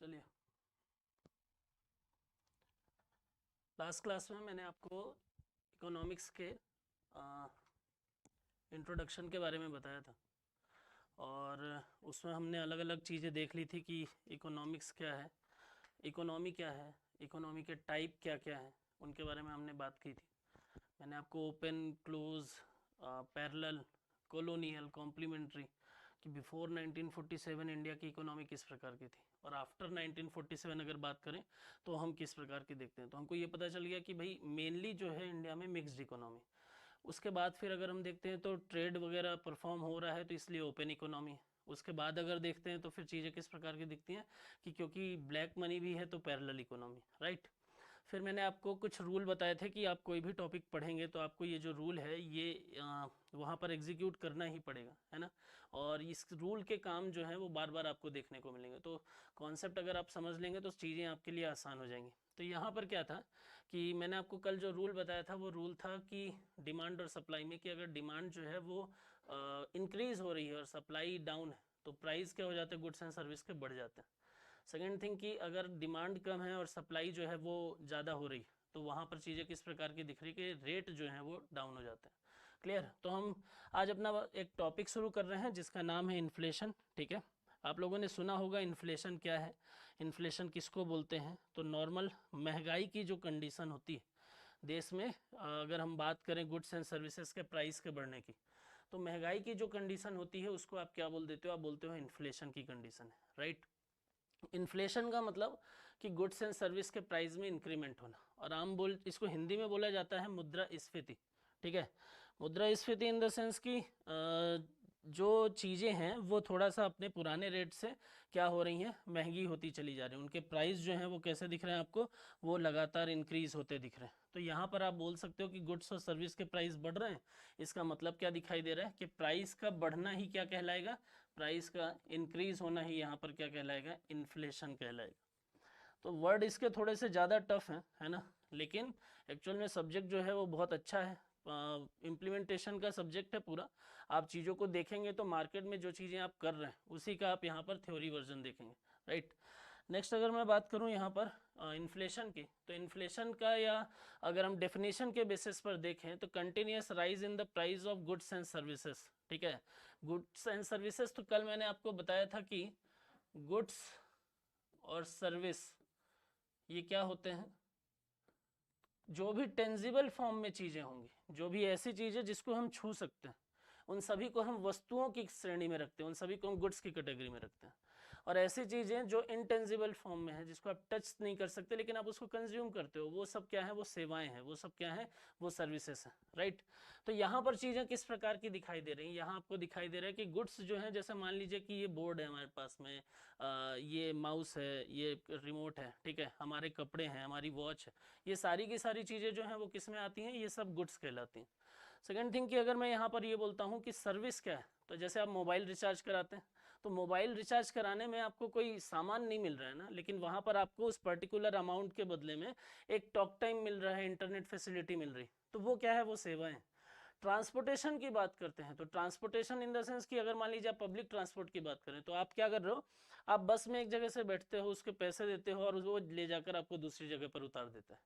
चलिए, last class में मैंने आपको इकोनॉमिक्स के इंट्रोडक्शन के बारे में बताया था और उसमें हमने अलग अलग चीज़ें देख ली थी कि इकोनॉमिक्स क्या है, इकोनॉमी क्या है, इकोनॉमी के टाइप क्या क्या हैं, उनके बारे में हमने बात की थी। मैंने आपको open, close, parallel, colonial, complementary कि बिफोर 1947 इंडिया की इकोनॉमी किस प्रकार की थी और आफ्टर 1947 अगर बात करें तो हम किस प्रकार की देखते हैं। तो हमको ये पता चल गया कि भाई मेनली जो है इंडिया में मिक्स्ड इकोनॉमी। उसके बाद फिर अगर हम देखते हैं तो ट्रेड वगैरह परफॉर्म हो रहा है तो इसलिए ओपन इकोनॉमी है। उसके बाद अगर देखते हैं तो फिर चीज़ें किस प्रकार की दिखती हैं कि क्योंकि ब्लैक मनी भी है तो पैरेलल इकोनॉमी, राइट। फिर मैंने आपको कुछ रूल बताए थे कि आप कोई भी टॉपिक पढ़ेंगे तो आपको ये जो रूल है ये वहाँ पर एग्जीक्यूट करना ही पड़ेगा, है ना। और इस रूल के काम जो है वो बार बार आपको देखने को मिलेंगे। तो कॉन्सेप्ट अगर आप समझ लेंगे तो चीज़ें आपके लिए आसान हो जाएंगी। तो यहाँ पर क्या था कि मैंने आपको कल जो रूल बताया था वो रूल था कि डिमांड और सप्लाई में कि अगर डिमांड जो है वो इंक्रीज़ हो रही है और सप्लाई डाउन है तो प्राइस क्या हो जाता है, गुड्स एंड सर्विस के बढ़ जाते हैं। सेकेंड थिंग कि अगर डिमांड कम है और सप्लाई जो है वो ज़्यादा हो रही है तो वहाँ पर चीज़ें किस प्रकार की दिख रही कि रेट जो है वो डाउन हो जाते हैं। क्लियर। तो हम आज अपना एक टॉपिक शुरू कर रहे हैं जिसका नाम है इन्फ्लेशन, ठीक है। आप लोगों ने सुना होगा इन्फ्लेशन क्या है, इन्फ्लेशन किसको बोलते हैं। तो नॉर्मल महंगाई की जो कंडीशन होती है देश में, अगर हम बात करें गुड्स एंड सर्विसेज के प्राइस के बढ़ने की, तो महंगाई की जो कंडीशन होती है उसको आप क्या बोल देते हो, आप बोलते हो इन्फ्लेशन की कंडीशन है, राइट। इन्फ्लेशन का मतलब कि गुड्स एंड सर्विस के प्राइस में इंक्रीमेंट होना, और आम बोल इसको हिंदी में बोला जाता है मुद्रास्फीति, ठीक है। मुद्रास्फीति इन द सेंस कि जो चीज़ें हैं वो थोड़ा सा अपने पुराने रेट से क्या हो रही हैं, महंगी होती चली जा रही हैं। उनके प्राइस जो हैं वो कैसे दिख रहे हैं आपको, वो लगातार इंक्रीज होते दिख रहे हैं। तो यहाँ पर आप बोल सकते हो कि गुड्स और सर्विस के प्राइस बढ़ रहे हैं। इसका मतलब क्या दिखाई दे रहा है कि प्राइस का बढ़ना ही क्या कहलाएगा, प्राइस का इंक्रीज होना ही यहाँ पर क्या कहलाएगा, इन्फ्लेशन कहलाएगा। तो वर्ड इसके थोड़े से ज़्यादा टफ हैं, है ना, लेकिन एक्चुअल में सब्जेक्ट जो है वो बहुत अच्छा है। इम्प्लीमेंटेशन का सब्जेक्ट है पूरा। आप चीज़ों को देखेंगे तो मार्केट में जो चीज़ें आप कर रहे हैं उसी का आप यहाँ पर थ्योरी वर्जन देखेंगे, राइट। नेक्स्ट अगर मैं बात करूँ यहाँ पर इन्फ्लेशन की, तो इन्फ्लेशन का या अगर हम डेफिनेशन के बेसिस पर देखें तो continuous rise in the price of goods and services, ठीक है। गुड्स एंड सर्विसेज, तो कल मैंने आपको बताया था कि गुड्स और सर्विस ये क्या होते हैं, जो भी टेंजिबल फॉर्म में चीज़ें होंगी, जो भी ऐसी चीज़ें जिसको हम छू सकते हैं, उन सभी को हम वस्तुओं की श्रेणी में रखते हैं, उन सभी को हम गुड्स की कैटेगरी में रखते हैं। और ऐसी चीज़ें जो इनटेंजिबल फॉर्म में है, जिसको आप टच नहीं कर सकते लेकिन आप उसको कंज्यूम करते हो, वो सब क्या है, वो सेवाएं हैं, वो सब क्या है, वो सर्विसेज हैं, राइट। तो यहाँ पर चीज़ें किस प्रकार की दिखाई दे रही हैं, यहाँ आपको दिखाई दे रहा है कि गुड्स जो है, जैसे मान लीजिए कि ये बोर्ड है हमारे पास में, ये माउस है, ये रिमोट है, ठीक है, हमारे कपड़े हैं, हमारी वॉच है, ये सारी की सारी चीज़ें जो हैं वो किस में आती हैं, ये सब गुड्स कहलाती हैं। सेकेंड थिंग कि अगर मैं यहाँ पर ये बोलता हूँ कि सर्विस क्या है, तो जैसे आप मोबाइल रिचार्ज कराते हैं तो मोबाइल रिचार्ज कराने में आपको कोई सामान नहीं मिल रहा है ना, लेकिन वहाँ पर आपको उस पर्टिकुलर अमाउंट के बदले में एक टॉक टाइम मिल रहा है, इंटरनेट फैसिलिटी मिल रही, तो वो क्या है, वो सेवाएं। ट्रांसपोर्टेशन की बात करते हैं तो ट्रांसपोर्टेशन इन द सेंस कि अगर मान लीजिए आप पब्लिक ट्रांसपोर्ट की बात करें तो आप क्या कर रहे हो, आप बस में एक जगह से बैठते हो, उसके पैसे देते हो और वो ले जाकर आपको दूसरी जगह पर उतार देता है।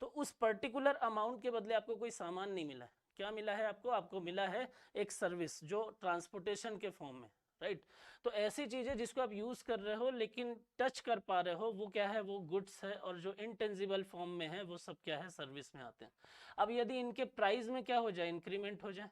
तो उस पर्टिकुलर अमाउंट के बदले आपको कोई सामान नहीं मिला है, क्या मिला है आपको, आपको मिला है एक सर्विस जो ट्रांसपोर्टेशन के फॉर्म में, राइट। तो ऐसी चीजें जिसको आप यूज कर रहे हो लेकिन टच कर पा रहे हो, वो क्या है, वो गुड्स है, और जो इनटेंजिबल फॉर्म में है वो सब क्या है, सर्विस में आते हैं। अब यदि इनके प्राइस में क्या हो जाए, इंक्रीमेंट हो जाए,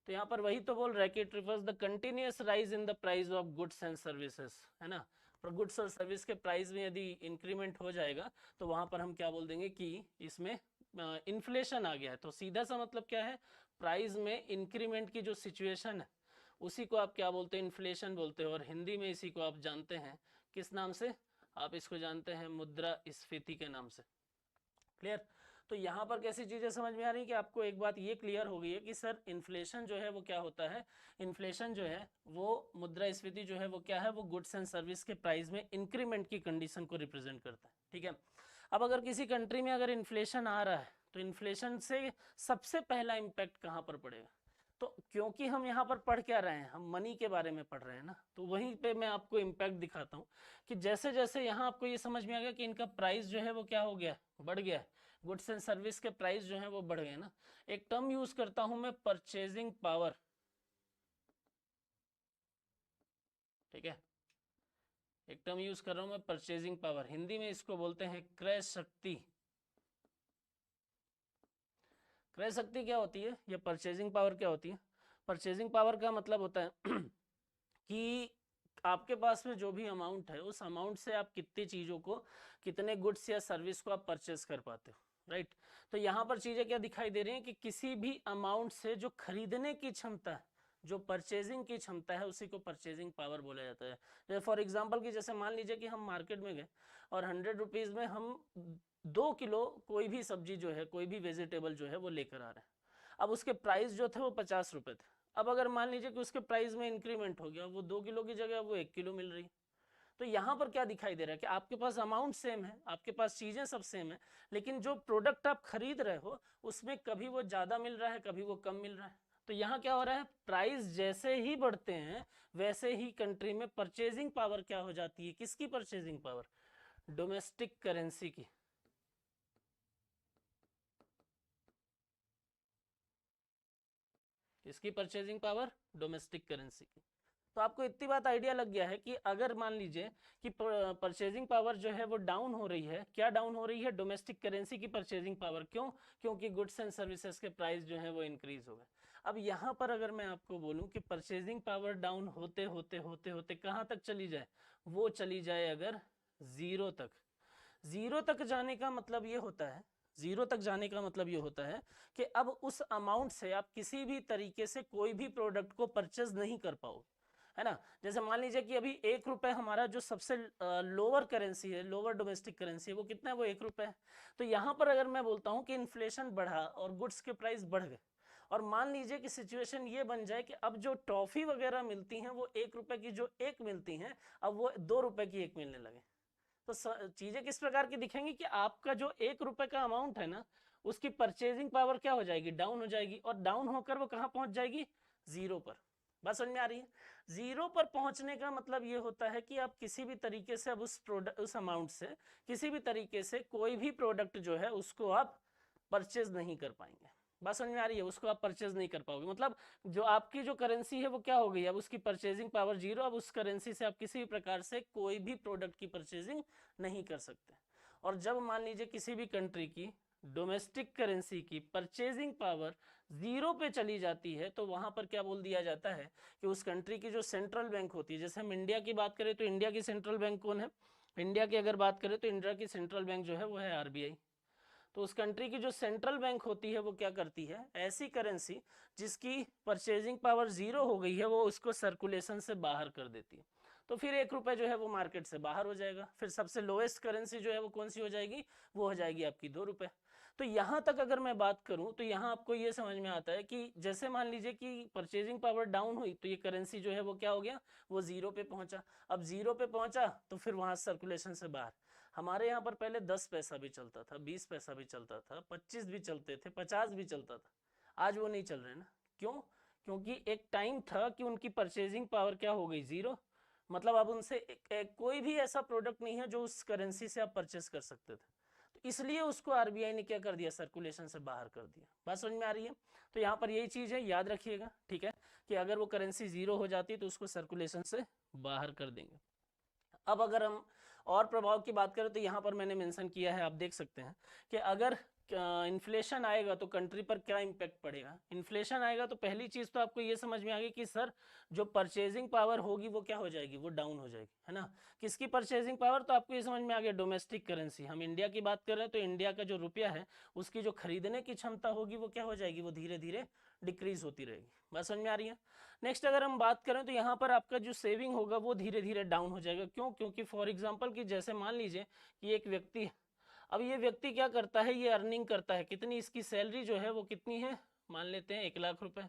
तो यहाँ पर वही तो बोल रहा है कि it refers the continuous rise in the price of goods and services, है ना। पर गुड्स और सर्विस के प्राइस में यदि इंक्रीमेंट हो जाएगा तो वहां पर हम क्या बोल देंगे कि इसमें इन्फ्लेशन आ गया है। तो सीधा सा मतलब क्या है, प्राइस में इंक्रीमेंट की जो सिचुएशन है उसी को आप क्या बोलते हैं, इन्फ्लेशन बोलते हो। और हिंदी में इसी को आप जानते हैं किस नाम से, आप इसको जानते हैं मुद्रास्फीति के नाम से। क्लियर। तो यहाँ पर कैसी चीजें समझ में आ रही है कि आपको एक बात ये क्लियर हो गई है कि सर इन्फ्लेशन जो है वो क्या होता है, इन्फ्लेशन जो है वो मुद्रास्फीति जो है वो क्या है, वो गुड्स एंड सर्विस के प्राइस में इंक्रीमेंट की कंडीशन को रिप्रेजेंट करता है, ठीक है। अब अगर किसी कंट्री में अगर इन्फ्लेशन आ रहा है तो इन्फ्लेशन से सबसे पहला इम्पैक्ट कहाँ पर पड़ेगा, तो क्योंकि हम यहाँ पर पढ़ क्या रहे हैं, हम मनी के बारे में पढ़ रहे हैं ना, तो वहीं पे मैं आपको इम्पैक्ट दिखाता हूँ कि जैसे जैसे यहाँ आपको ये समझ में आ गया कि इनका प्राइस जो है वो क्या हो गया, बढ़ गया है, गुड्स एंड सर्विस के प्राइस जो है वो बढ़ गए ना। एक टर्म यूज करता हूँ मैं, परचेजिंग पावर, ठीक है, एक टर्म यूज कर रहा हूँ मैं परचेजिंग पावर, हिंदी में इसको बोलते हैं क्रय शक्ति। क्रय शक्ति क्या होती है, ये परचेजिंग पावर क्या होती है? परचेजिंग पावर का मतलब होता है कि आपके पास में जो भी अमाउंट है, उस अमाउंट से आप कितनी चीज़ों को, कितने गुड्स या सर्विस को आप परचेज कर पाते हो, राइट। तो यहाँ पर चीज़ें क्या दिखाई दे रही हैं कि किसी भी अमाउंट से जो खरीदने की क्षमता है, जो परचेजिंग की क्षमता है, उसी को परचेजिंग पावर बोला जाता है। जैसे फॉर एग्जांपल कि जैसे मान लीजिए कि हम मार्केट में गए और 100 रुपीज़ में हम 2 किलो कोई भी सब्जी जो है, कोई भी वेजिटेबल जो है वो लेकर आ रहे हैं। अब उसके प्राइस जो थे वो 50 रुपये थे। अब अगर मान लीजिए कि उसके प्राइस में इंक्रीमेंट हो गया, वो 2 किलो की जगह वो 1 किलो मिल रही है, तो यहाँ पर क्या दिखाई दे रहा है कि आपके पास अमाउंट सेम है, आपके पास चीज़ें सब सेम है, लेकिन जो प्रोडक्ट आप खरीद रहे हो उसमें कभी वो ज़्यादा मिल रहा है, कभी वो कम मिल रहा है। तो यहाँ क्या हो रहा है, प्राइस जैसे ही बढ़ते हैं वैसे ही कंट्री में परचेजिंग पावर क्या हो जाती है, किसकी परचेजिंग पावर? डोमेस्टिक करेंसी की। किसकी परचेजिंग पावर? डोमेस्टिक करेंसी की। तो आपको इतनी बात आइडिया लग गया है कि अगर मान लीजिए कि परचेजिंग पावर जो है वो डाउन हो रही है, क्या डाउन हो रही है? डोमेस्टिक करेंसी की परचेजिंग पावर। क्यों? क्योंकि गुड्स एंड सर्विसेज के प्राइस जो है वो इंक्रीज हो गए। अब यहाँ पर अगर मैं आपको बोलूँ कि परचेजिंग पावर डाउन होते होते होते होते कहाँ तक चली जाए, वो चली जाए अगर जीरो तक। जीरो तक जाने का मतलब ये होता है, जीरो तक जाने का मतलब ये होता है कि अब उस अमाउंट से आप किसी भी तरीके से कोई भी प्रोडक्ट को परचेज नहीं कर पाओ, है ना। जैसे मान लीजिए कि अभी 1 रुपए हमारा जो सबसे लोअर करेंसी है, लोअर डोमेस्टिक करेंसी है, वो कितना है? वो 1 रुपए है। तो यहाँ पर अगर मैं बोलता हूँ कि इन्फ्लेशन बढ़ा और गुड्स के प्राइस बढ़ गए, और मान लीजिए कि सिचुएशन ये बन जाए कि अब जो टॉफी वगैरह मिलती हैं वो 1 रुपए की जो एक मिलती हैं, अब वो 2 रुपए की एक मिलने लगे, तो चीजें किस प्रकार की दिखेंगी कि आपका जो 1 रुपए का अमाउंट है ना, उसकी परचेजिंग पावर क्या हो जाएगी? डाउन हो जाएगी। और डाउन होकर वो कहाँ पहुंच जाएगी? जीरो पर। बात समझ में आ रही है? जीरो पर पहुंचने का मतलब ये होता है कि आप किसी भी तरीके से अब उस प्रोडक्ट, उस अमाउंट से किसी भी तरीके से कोई भी प्रोडक्ट जो है उसको आप परचेज नहीं कर पाएंगे। बात समझ में आ रही है? उसको आप परचेज नहीं कर पाओगे, मतलब जो आपकी जो करेंसी है वो क्या हो गई, अब उसकी परचेजिंग पावर जीरो। अब उस करेंसी से आप किसी भी प्रकार से कोई भी प्रोडक्ट की परचेजिंग नहीं कर सकते। और जब मान लीजिए किसी भी कंट्री की डोमेस्टिक करेंसी की परचेजिंग पावर जीरो पे चली जाती है, तो वहां पर क्या बोल दिया जाता है कि उस कंट्री की जो सेंट्रल बैंक होती है, जैसे हम इंडिया की बात करें तो इंडिया की सेंट्रल बैंक कौन है? इंडिया की अगर बात करें तो इंडिया की सेंट्रल बैंक जो है वो है आरबीआई। तो उस कंट्री की जो सेंट्रल बैंक होती है वो क्या करती है, ऐसी करेंसी जिसकी परचेजिंग पावर जीरो हो गई है वो उसको सर्कुलेशन से बाहर कर देती है। तो फिर 1 रुपए जो है वो मार्केट से बाहर हो जाएगा। फिर सबसे लोएस्ट करेंसी जो है वो कौन सी हो जाएगी? वो हो जाएगी आपकी 2 रुपए। तो यहाँ तक अगर मैं बात करूँ तो यहाँ आपको ये समझ में आता है कि जैसे मान लीजिए कि परचेजिंग पावर डाउन हुई तो ये करेंसी जो है वो क्या हो गया, वो जीरो पे पहुंचा। अब जीरो पे पहुंचा तो फिर वहां सर्कुलेशन से बाहर। हमारे यहाँ पर पहले 10 पैसा भी चलता था, 20 पैसा भी चलता था, 25 भी चलते थे, 50 भी चलता था। आज वो नहीं चल रहे ना। क्यों? क्योंकि एक टाइम था कि उनकी परचेजिंग पावर क्या हो गई, जीरो। मतलब अब उनसे कोई भी ऐसा प्रोडक्ट नहीं है जो उस करेंसी से आप परचेस कर सकते थे। तो इसलिए उसको आरबीआई ने क्या कर दिया, सर्कुलेशन से बाहर कर दिया। बात समझ में आ रही है? तो यहाँ पर यही चीज है, याद रखिएगा, ठीक है, कि अगर वो करेंसी जीरो हो जाती है तो उसको सर्कुलेशन से बाहर कर देंगे। अब अगर हम और प्रभाव की बात करें तो यहाँ पर मैंने मेंशन किया है, आप देख सकते हैं कि अगर इन्फ्लेशन आएगा तो कंट्री पर क्या इम्पैक्ट पड़ेगा। इन्फ्लेशन आएगा तो पहली चीज तो आपको ये समझ में आ गई कि सर जो परचेजिंग पावर होगी वो क्या हो जाएगी, वो डाउन हो जाएगी, है ना। किसकी परचेजिंग पावर? तो आपको ये समझ में आ गया, डोमेस्टिक करेंसी। हम इंडिया की बात कर रहे हैं तो इंडिया का जो रुपया है उसकी जो खरीदने की क्षमता होगी वो क्या हो जाएगी, वो धीरे धीरे डिक्रीज होती रहेगी। बात समझ में आ रही है? नेक्स्ट अगर हम बात करें तो यहाँ पर आपका जो सेविंग होगा वो धीरे धीरे डाउन हो जाएगा। क्यों? क्योंकि फॉर एग्जांपल कि जैसे मान लीजिए कि एक व्यक्ति, अब ये व्यक्ति क्या करता है, ये अर्निंग करता है कितनी, इसकी सैलरी जो है वो कितनी है, मान लेते हैं 1 लाख रुपए।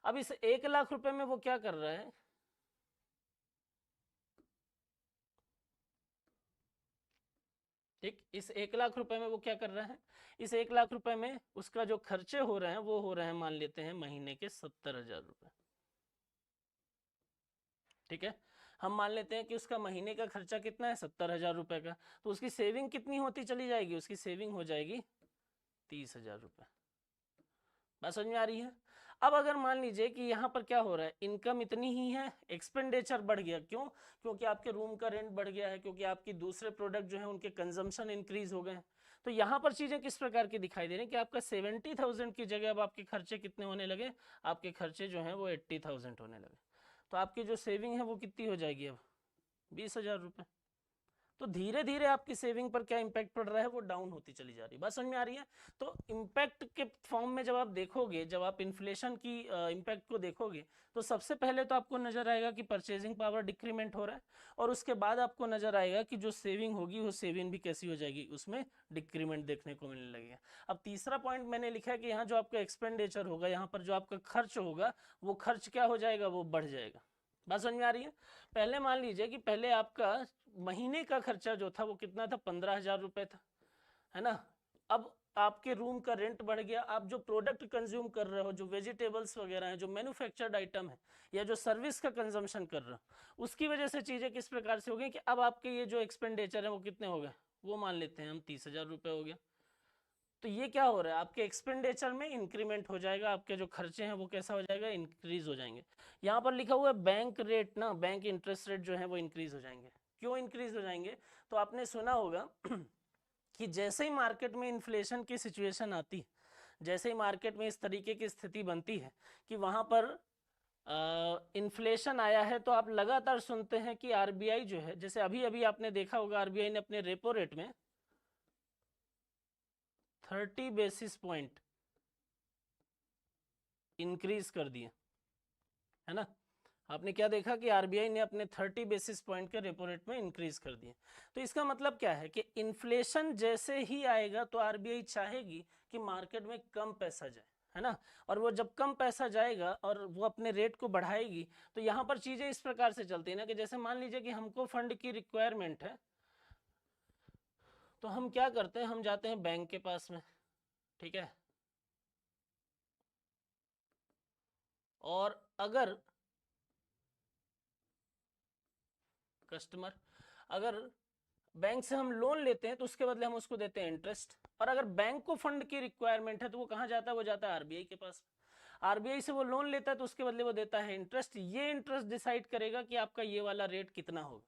अब इस 1 लाख रुपए में वो क्या कर रहा है, इस 1 लाख रुपए में वो क्या कर रहा है, इस 1 लाख रुपए में उसका जो खर्चे हो रहे हैं वो हो रहे हैं, मान लेते हैं महीने के 70,000 रुपए। ठीक है, हम मान लेते हैं कि उसका महीने का खर्चा कितना है, 70,000 रुपए का, तो उसकी सेविंग कितनी होती चली जाएगी, उसकी सेविंग हो जाएगी 30,000 रुपए। बात समझ में आ रही है। अब अगर मान लीजिए कि यहाँ पर क्या हो रहा है, इनकम इतनी ही है, एक्सपेंडिचर बढ़ गया, क्यों, क्योंकि आपके रूम का रेंट बढ़ गया है, क्योंकि आपकी दूसरे प्रोडक्ट जो है उनके कंजम्पशन इंक्रीज हो गए हैं। तो यहाँ पर चीजें किस प्रकार की दिखाई दे रही है कि आपका 70,000 की जगह अब आपके खर्चे कितने होने लगे, आपके खर्चे जो है वो 80,000 होने लगे। तो आपकी जो सेविंग है वो कितनी हो जाएगी अब, 20,000 रुपये। तो धीरे धीरे आपकी सेविंग पर क्या इंपैक्ट पड़ रहा है, वो डाउन होती चली जा रही है। बात समझ में आ रही है। तो इंपैक्ट के फॉर्म में जब आप देखोगे, जब आप इन्फ्लेशन की इंपैक्ट को देखोगे, तो सबसे पहले तो आपको नजर आएगा कि परचेजिंग पावर डिक्रीमेंट हो रहा है, और उसके बाद आपको नजर आएगा कि जो सेविंग होगी वो सेविंग भी कैसी हो जाएगी, उसमें डिक्रीमेंट देखने को मिलने लगेगा। अब तीसरा पॉइंट मैंने लिखा है कि यहाँ जो आपका एक्सपेंडिचर होगा, यहाँ पर जो आपका खर्च होगा, वो खर्च क्या हो जाएगा, वो बढ़ जाएगा। बात समझ में आ रही है। पहले मान लीजिए कि पहले आपका महीने का खर्चा जो था वो कितना था, 15,000 रुपए था, है ना। अब आपके रूम का रेंट बढ़ गया, आप जो प्रोडक्ट कंज्यूम कर रहे हो, जो वेजिटेबल्स वगैरह हैं, जो मैन्युफैक्चर्ड आइटम है, या जो सर्विस का कंजम्पशन कर रहे हो, उसकी वजह से चीजें किस प्रकार से हो गई कि अब आपके ये जो एक्सपेंडिचर है वो कितने हो गए, वो मान लेते हैं हम 30,000 रुपये हो गया। तो ये क्या हो रहा है, आपके एक्सपेंडिचर में इंक्रीमेंट हो जाएगा, आपके जो खर्चे हैं वो कैसा हो जाएगा, इंक्रीज हो जाएंगे। यहाँ पर लिखा हुआ है बैंक रेट ना, बैंक इंटरेस्ट रेट जो है वो इंक्रीज हो जाएंगे। क्यों इंक्रीज हो जाएंगे, तो आपने सुना होगा कि जैसे ही मार्केट में इन्फ्लेशन की सिचुएशन आती है, जैसे ही मार्केट में इस तरीके की स्थिति बनती है कि वहां पर इन्फ्लेशन आया है, तो आप लगातार सुनते हैं कि आरबीआई जो है, जैसे अभी अभी आपने देखा होगा आरबीआई ने अपने रेपो रेट में 30 बेसिस पॉइंट इंक्रीज कर दिए, है ना। आपने क्या देखा कि आरबीआई ने अपने 30 बेसिस पॉइंट के रेपो रेट में इंक्रीज कर दिए। तो इसका मतलब क्या है कि इन्फ्लेशन जैसे ही आएगा तो आरबीआई चाहेगी कि मार्केट में कम पैसा जाए, है ना। और वो जब कम पैसा जाएगा और वो अपने रेट को बढ़ाएगी, तो यहाँ पर चीजें इस प्रकार से चलती है ना कि जैसे मान लीजिए कि हमको फंड की रिक्वायरमेंट है, तो हम क्या करते हैं, हम जाते हैं बैंक के पास में, ठीक है। और अगर कस्टमर, अगर बैंक से हम लोन लेते हैं तो उसके बदले हम उसको देते हैं इंटरेस्ट, और अगर बैंक को फंड की रिक्वायरमेंट है तो वो कहाँ जाता है, वो जाता है आरबीआई के पास। आरबीआई से वो लोन लेता है तो उसके बदले वो देता है इंटरेस्ट। ये इंटरेस्ट डिसाइड करेगा कि आपका ये वाला रेट कितना होगा।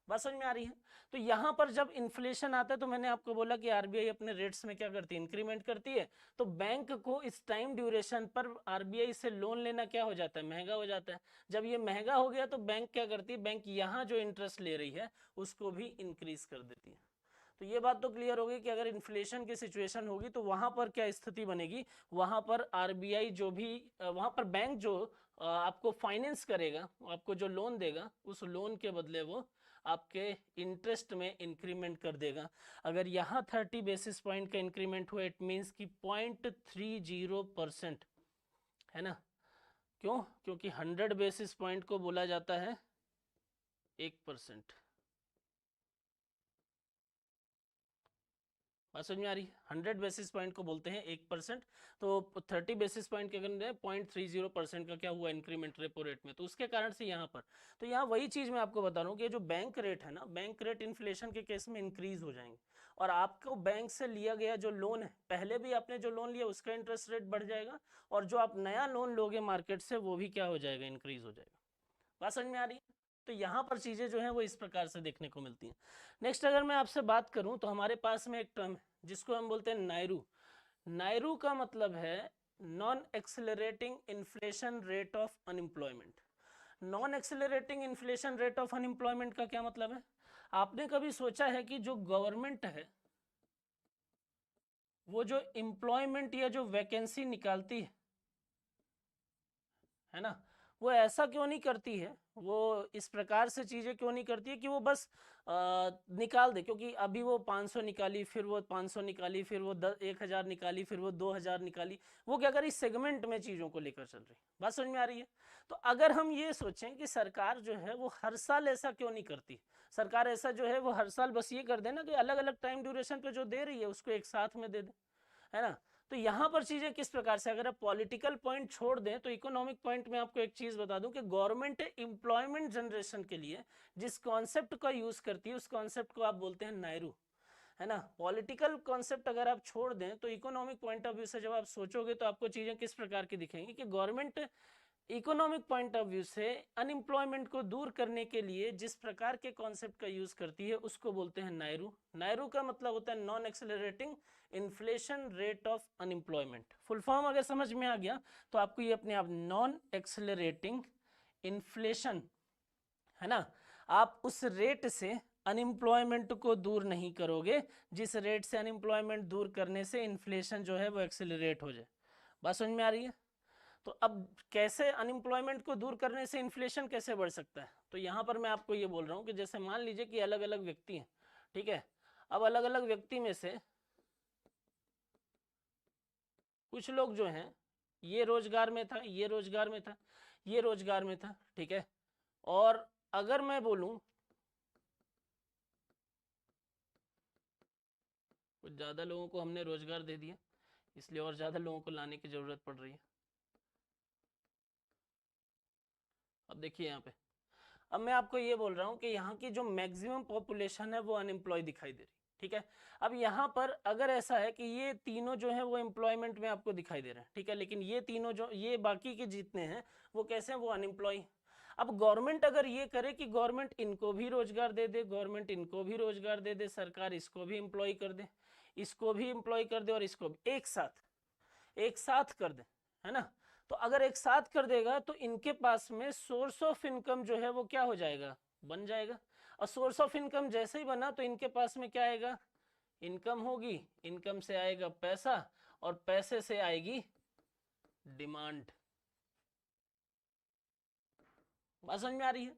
बात समझ में आ रही है। तो यहाँ पर जब इन्फ्लेशन आता है, तो मैंने आपको बोला कि आरबीआई अपने रेट्स में क्या करती है, इंक्रीमेंट करती है। तो बैंक को इस टाइम ड्यूरेशन पर आरबीआई से लोन लेना क्या हो जाता है, महंगा हो जाता है। जब ये महंगा हो गया तो बैंक क्या करती है, बैंक यहाँ जो इंटरेस्ट ले रही है उसको भी इंक्रीज कर देती है। तो ये बात तो क्लियर होगी कि अगर इन्फ्लेशन की सिचुएशन होगी तो वहां पर क्या स्थिति बनेगी, वहां पर आरबीआई जो भी वहां पर बैंक जो आपको फाइनेंस करेगा, आपको जो लोन देगा, उस लोन के बदले वो आपके इंटरेस्ट में इंक्रीमेंट कर देगा। अगर यहाँ 30 बेसिस पॉइंट का इंक्रीमेंट हुआ, इट मीन्स कि 0.30%, है ना। क्यों, क्योंकि 100 बेसिस पॉइंट को बोला जाता है 1%। बात समझ में आ रही है। 100 बेसिस पॉइंट को बोलते हैं 1%। तो 30 बेसिस पॉइंट के अगर 0.30% का क्या हुआ इंक्रीमेंट रेपो रेट में, तो उसके कारण से यहाँ पर, तो यहाँ वही चीज मैं आपको बता रहा हूँ कि जो बैंक रेट है ना, बैंक रेट इन्फ्लेशन के केस में इंक्रीज हो जाएंगे, और आपको बैंक से लिया गया जो लोन है, पहले भी आपने जो लोन लिया उसका इंटरेस्ट रेट बढ़ जाएगा, और जो आप नया लोन लोगे मार्केट से वो भी क्या हो जाएगा, इंक्रीज हो जाएगा। बात समझ में आ रही है। तो यहाँ पर चीजें जो है वो इस प्रकार से देखने को मिलती हैं। नेक्स्ट अगर मैं आपसे बात करूं तो हमारे पास में एक टर्म है जिसको हम बोलते हैं नायरू। नायरू का मतलब है non accelerating inflation rate of unemployment. Non accelerating inflation rate of unemployment का क्या मतलब है, आपने कभी सोचा है कि जो गवर्नमेंट है वो जो एम्प्लॉयमेंट या जो वैकेंसी निकालती है ना, वो ऐसा क्यों नहीं करती है, वो इस प्रकार से चीजें क्यों नहीं करती है कि वो बस निकाल दे, क्योंकि अभी वो 500 निकाली, फिर वो 500 निकाली, फिर वो 1000 निकाली, फिर वो 2000 निकाली, वो क्या कर रही, सेगमेंट में चीजों को लेकर चल रही। बात समझ में आ रही है? तो अगर हम ये सोचें कि सरकार जो है वो हर साल ऐसा क्यों नहीं करती, सरकार ऐसा जो है वो हर साल बस ये कर देना कि अलग अलग टाइम ड्यूरेशन पे जो दे रही है उसको एक साथ में दे दे, है ना। तो यहाँ पर चीजें किस प्रकार से, अगर आप पॉलिटिकल पॉइंट छोड़ दें तो इकोनॉमिक पॉइंट में आपको एक चीज बता दूं कि गवर्नमेंट एम्प्लॉयमेंट जनरेशन के लिए जिस कॉन्सेप्ट का यूज करती है उस कॉन्सेप्ट को आप बोलते हैं नायरू, है ना। पॉलिटिकल कॉन्सेप्ट अगर आप छोड़ दें तो इकोनॉमिक पॉइंट ऑफ व्यू से जब आप सोचोगे तो आपको चीजें किस प्रकार की दिखेंगी कि government economic point of view से अनएम्प्लॉयमेंट को दूर करने के लिए जिस प्रकार के कॉन्सेप्ट का यूज करती है उसको बोलते हैं नायरू। नायरू का मतलब होता है non accelerating inflation rate of unemployment. Full form अगर समझ में आ गया तो आपको ये अपने आप नॉन एक्सेलरेटिंग इन्फ्लेशन, है ना, आप उस रेट से अनएम्प्लॉयमेंट को दूर नहीं करोगे जिस रेट से अनएम्प्लॉयमेंट दूर करने से इन्फ्लेशन जो है वो एक्सेलरेट हो जाए। बात समझ में आ रही है? तो अब कैसे अनएम्प्लॉयमेंट को दूर करने से इन्फ्लेशन कैसे बढ़ सकता है, तो यहां पर मैं आपको ये बोल रहा हूं कि जैसे मान लीजिए कि अलग अलग व्यक्ति हैं, ठीक है। अब अलग अलग व्यक्ति में से कुछ लोग जो हैं ये रोजगार में था, ये रोजगार में था, ये रोजगार में था, ठीक है। और अगर मैं बोलूं कुछ ज्यादा लोगों को हमने रोजगार दे दिया, इसलिए और ज्यादा लोगों को लाने की जरूरत पड़ रही है। अब देखिए यहाँ पे, अब मैं आपको ये बोल रहा हूँ कि यहाँ की जो मैक्सिमम पॉपुलेशन है वो अनएम्प्लॉय दिखाई दे रही, ठीक है। अब यहाँ पर अगर ऐसा है कि ये तीनों जो है वो एम्प्लॉयमेंट में आपको दिखाई दे रहे हैं, ठीक है, लेकिन ये तीनों जो ये बाकी के जितने हैं वो कैसे हैं, वो अनएम्प्लॉय। अब गवर्नमेंट अगर ये करे कि गवर्नमेंट इनको भी रोजगार दे दे, गवर्नमेंट इनको भी रोजगार दे दे, सरकार इसको भी एम्प्लॉय कर दे, इसको भी एम्प्लॉय कर दे और इसको भी एक साथ कर दे, है ना। तो अगर एक साथ कर देगा तो इनके पास में सोर्स ऑफ इनकम जो है वो क्या हो जाएगा, बन जाएगा। और सोर्स ऑफ इनकम जैसे ही बना तो इनके पास में क्या आएगा, इनकम होगी, इनकम से आएगा पैसा और पैसे से आएगी डिमांड। बात समझ में आ रही है?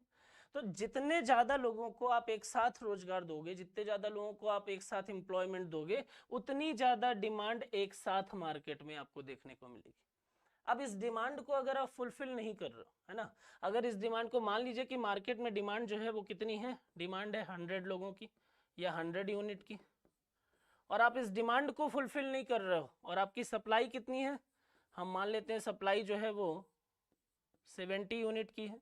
तो जितने ज्यादा लोगों को आप एक साथ रोजगार दोगे, जितने ज्यादा लोगों को आप एक साथ एम्प्लॉयमेंट दोगे, उतनी ज्यादा डिमांड एक साथ मार्केट में आपको देखने को मिलेगी। अब इस डिमांड को अगर आप फुलफिल नहीं कर रहे हो, है ना, अगर इस डिमांड को मान लीजिए कि मार्केट में डिमांड जो है वो कितनी है, डिमांड है 100 लोगों की या 100 यूनिट की, और आप इस डिमांड को फुलफिल नहीं कर रहे हो और आपकी सप्लाई कितनी है, हम मान लेते हैं सप्लाई जो है वो 70 यूनिट की है।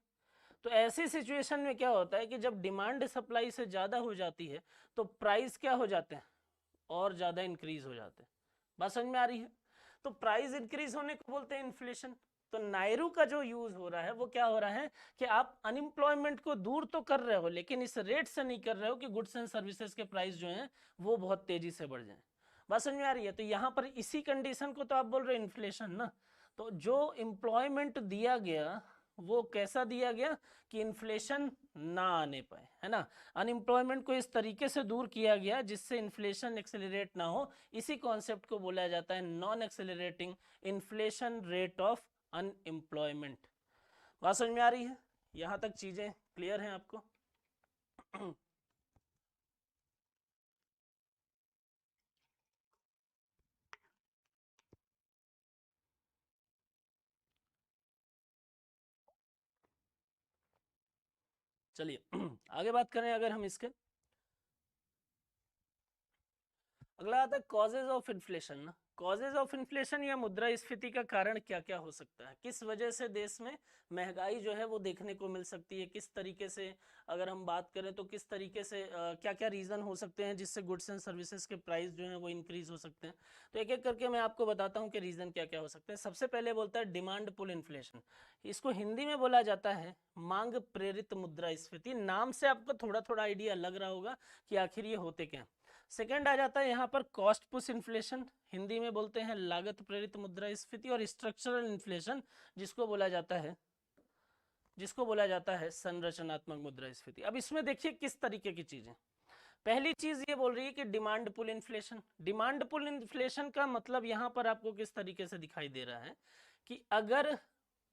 तो ऐसी सिचुएशन में क्या होता है कि जब डिमांड सप्लाई से ज़्यादा हो जाती है तो प्राइस क्या हो जाते हैं, और ज़्यादा इंक्रीज हो जाते हैं। बात समझ में आ रही है? तो प्राइस इंक्रीज होने को बोलते हैं इन्फ्लेशन। तो नायरू का जो यूज हो रहा है वो क्या हो रहा है कि आप अनएम्प्लॉयमेंट को दूर तो कर रहे हो लेकिन इस रेट से नहीं कर रहे हो कि गुड्स एंड सर्विसेज के प्राइस जो हैं वो बहुत तेजी से बढ़ जाएं। बात समझ में आ रही है? तो यहाँ पर इसी कंडीशन को तो आप बोल रहे हो इन्फ्लेशन ना। तो जो एम्प्लॉयमेंट दिया गया वो कैसा दिया गया कि इन्फ्लेशन ना आने पाए, है ना। अनएम्प्लॉयमेंट को इस तरीके से दूर किया गया जिससे इन्फ्लेशन एक्सेलरेट ना हो। इसी कॉन्सेप्ट को बोला जाता है non accelerating inflation rate of unemployment. बात समझ में आ रही है? यहां तक चीजें क्लियर हैं आपको? चलिए आगे बात करें अगर हम इसके, अगला आता है कॉजेज ऑफ इन्फ्लेशन ना। कॉजेज ऑफ इन्फ्लेशन या मुद्रास्फीति का कारण क्या क्या हो सकता है, किस वजह से देश में महंगाई जो है वो देखने को मिल सकती है, किस तरीके से अगर हम बात करें तो किस तरीके से क्या क्या रीज़न हो सकते हैं जिससे गुड्स एंड सर्विसेज के प्राइस जो हैं वो इंक्रीज हो सकते हैं। तो एक एक करके मैं आपको बताता हूँ कि रीज़न क्या क्या हो सकते हैं। सबसे पहले बोलता है डिमांड पुल इन्फ्लेशन, इसको हिंदी में बोला जाता है मांग प्रेरित मुद्रास्फीति। नाम से आपको थोड़ा थोड़ा आइडिया लग रहा होगा कि आखिर ये होते क्या। सेकेंड आ जाता है यहाँ पर कॉस्ट पुश इन्फ्लेशन, हिंदी में बोलते हैं लागत प्रेरित मुद्रास्फीति, और स्ट्रक्चरल इन्फ्लेशन जिसको बोला जाता है संरचनात्मक मुद्रास्फीति। अब इसमें देखिए किस तरीके की चीजें। पहली चीज ये बोल रही है कि demand pull inflation. Demand pull inflation का मतलब यहाँ पर आपको किस तरीके से दिखाई दे रहा है कि अगर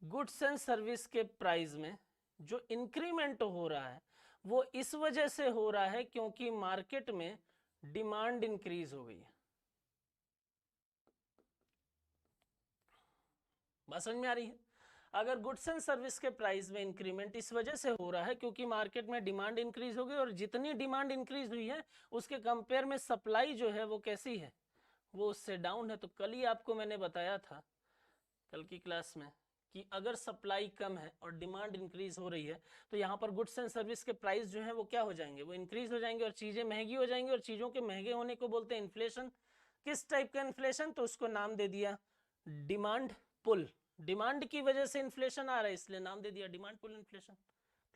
गुड्स एंड सर्विस के प्राइस में जो इंक्रीमेंट हो रहा है वो इस वजह से हो रहा है क्योंकि मार्केट में डिमांड इंक्रीज हो गई है। बात समझ में आ रही है? अगर गुड्स एंड सर्विस के प्राइस में इंक्रीमेंट इस वजह से हो रहा है क्योंकि मार्केट में डिमांड इंक्रीज हो गई, और जितनी डिमांड इंक्रीज हुई है उसके कंपेयर में सप्लाई जो है वो कैसी है, वो उससे डाउन है। तो कल ही आपको मैंने बताया था, कल की क्लास में, कि अगर सप्लाई कम है और डिमांड इंक्रीज हो रही है तो यहाँ पर गुड्स एंड सर्विस के प्राइस जो है वो क्या हो जाएंगे, वो इंक्रीज हो जाएंगे और चीज़ें महंगी हो जाएंगी, और चीज़ों के महंगे होने को बोलते हैं इन्फ्लेशन। किस टाइप का इन्फ्लेशन? तो उसको नाम दे दिया डिमांड पुल। डिमांड की वजह से इन्फ्लेशन आ रहा है इसलिए नाम दे दिया डिमांड पुल इन्फ्लेशन।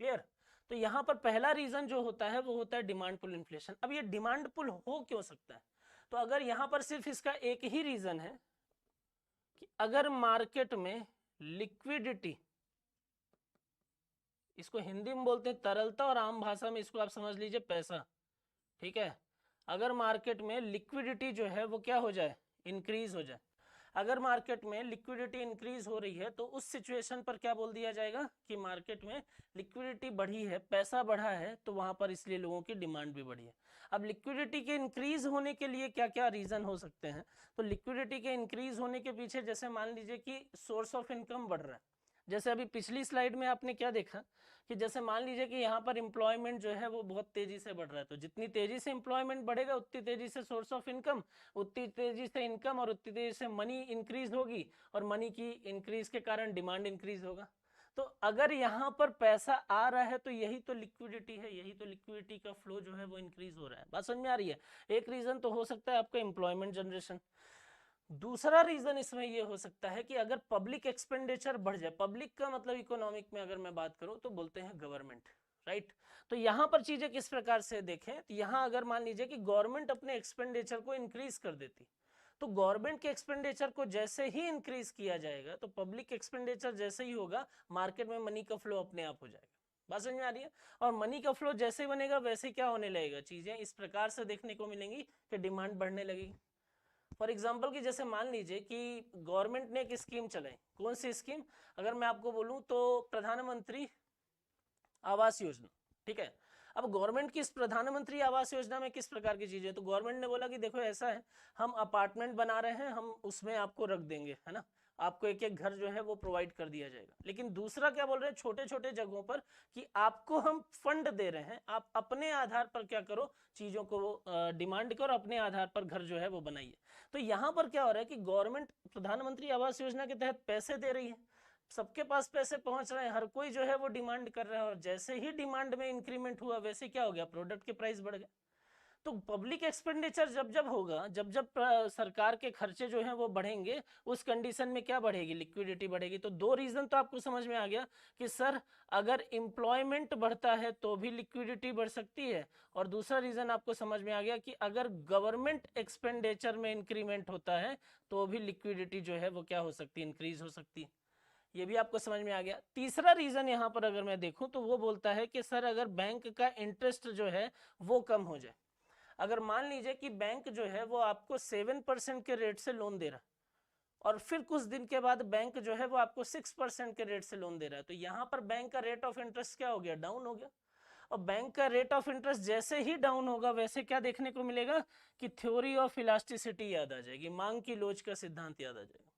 क्लियर? तो यहाँ पर पहला रीजन जो होता है वो होता है डिमांड पुल इन्फ्लेशन। अब ये डिमांड पुल हो क्यों सकता है? तो अगर यहाँ पर सिर्फ इसका एक ही रीजन है कि अगर मार्केट में लिक्विडिटी, इसको हिंदी में बोलते हैं तरलता और आम भाषा में इसको आप समझ लीजिए पैसा, ठीक है? अगर मार्केट में लिक्विडिटी जो है वो क्या हो जाए, इंक्रीज हो जाए। अगर मार्केट में लिक्विडिटी इंक्रीज हो रही है तो उस सिचुएशन पर क्या बोल दिया जाएगा कि मार्केट में लिक्विडिटी बढ़ी है, पैसा बढ़ा है, तो वहां पर इसलिए लोगों की डिमांड भी बढ़ी है। अब लिक्विडिटी के इंक्रीज होने के लिए क्या क्या रीजन हो सकते हैं? तो लिक्विडिटी के इंक्रीज होने के पीछे जैसे मान लीजिए कि सोर्स ऑफ इनकम बढ़ रहा है। जैसे अभी पिछली स्लाइड में आपने क्या देखा कि जैसे मान लीजिए कि यहाँ पर एम्प्लॉयमेंट जो है वो बहुत तेजी से बढ़ रहा है, तो जितनी तेजी से एम्प्लॉयमेंट बढ़ेगा उतनी तेजी से सोर्स ऑफ इनकम, उतनी तेजी से इनकम और उतनी तेजी से मनी इंक्रीज होगी, और मनी की इंक्रीज के कारण डिमांड इंक्रीज होगा। तो अगर यहाँ पर पैसा आ रहा है तो यही तो लिक्विडिटी है, यही तो लिक्विडिटी का फ्लो जो है वो इंक्रीज हो रहा है। बात समझ में आ रही है? एक रीजन तो हो सकता है आपका एम्प्लॉयमेंट जनरेशन। दूसरा रीजन इसमें यह हो सकता है कि अगर पब्लिक एक्सपेंडिचर बढ़ जाए, पब्लिक का मतलब इकोनॉमिक में अगर मैं बात करूं तो बोलते हैं गवर्नमेंट, राइट? तो यहां पर चीजें किस प्रकार से देखें, तो यहां अगर मान लीजिए कि गवर्नमेंट अपने एक्सपेंडिचर को इंक्रीज कर देती, तो गवर्नमेंट के एक्सपेंडिचर को जैसे ही इंक्रीज किया जाएगा तो पब्लिक एक्सपेंडिचर जैसे ही होगा मार्केट में मनी का फ्लो अपने आप हो जाएगा। बात समझ में आ रही है? और मनी का फ्लो जैसे ही बनेगा वैसे क्या होने लगेगा, चीजें इस प्रकार से देखने को मिलेंगी कि डिमांड बढ़ने लगेगी। फॉर एग्जाम्पल कि जैसे मान लीजिए कि गवर्नमेंट ने एक स्कीम चलाई, कौन सी स्कीम? अगर मैं आपको बोलूं तो प्रधानमंत्री आवास योजना, ठीक है? अब गवर्नमेंट की इस प्रधानमंत्री आवास योजना में किस प्रकार की चीजें, तो गवर्नमेंट ने बोला कि देखो ऐसा है, हम अपार्टमेंट बना रहे हैं, हम उसमें आपको रख देंगे, है ना, आपको एक एक घर जो है वो प्रोवाइड कर दिया जाएगा। लेकिन दूसरा क्या बोल रहे हैं, छोटे छोटे जगहों पर कि आपको हम फंड दे रहे हैं, आप अपने आधार पर क्या करो, चीजों को डिमांड करो, अपने आधार पर घर जो है वो बनाइए। तो यहाँ पर क्या हो रहा है कि गवर्नमेंट प्रधानमंत्री आवास योजना के तहत पैसे दे रही है, सबके पास पैसे पहुंच रहे हैं, हर कोई जो है वो डिमांड कर रहा है, और जैसे ही डिमांड में इंक्रीमेंट हुआ वैसे क्या हो गया, प्रोडक्ट के प्राइस बढ़ गए। तो पब्लिक एक्सपेंडिचर जब जब होगा, जब जब सरकार के खर्चे जो हैं वो बढ़ेंगे, उस कंडीशन में क्या बढ़ेगी, लिक्विडिटी बढ़ेगी। तो दो रीजन तो आपको समझ में आ गया कि सर अगर एम्प्लॉयमेंट बढ़ता है तो भी लिक्विडिटी बढ़ सकती है, और दूसरा रीजन आपको समझ में आ गया कि अगर गवर्नमेंट एक्सपेंडिचर में इंक्रीमेंट होता है तो भी लिक्विडिटी जो है वो क्या हो सकती है, इंक्रीज हो सकती है। ये भी आपको समझ में आ गया। तीसरा रीजन यहाँ पर अगर मैं देखूं तो वो बोलता है कि सर अगर बैंक का इंटरेस्ट जो है वो कम हो जाए। अगर मान लीजिए कि बैंक जो है वो आपको 7% के रेट से लोन दे रहा है, और फिर कुछ दिन के बाद बैंक जो है वो आपको 6% के रेट से लोन दे रहा है, तो यहाँ पर बैंक का रेट ऑफ इंटरेस्ट क्या हो गया, डाउन हो गया। और बैंक का रेट ऑफ इंटरेस्ट जैसे ही डाउन होगा वैसे क्या देखने को मिलेगा कि थ्योरी ऑफ इलास्टिसिटी याद आ जाएगी, मांग की लोच का सिद्धांत याद आ जाएगा।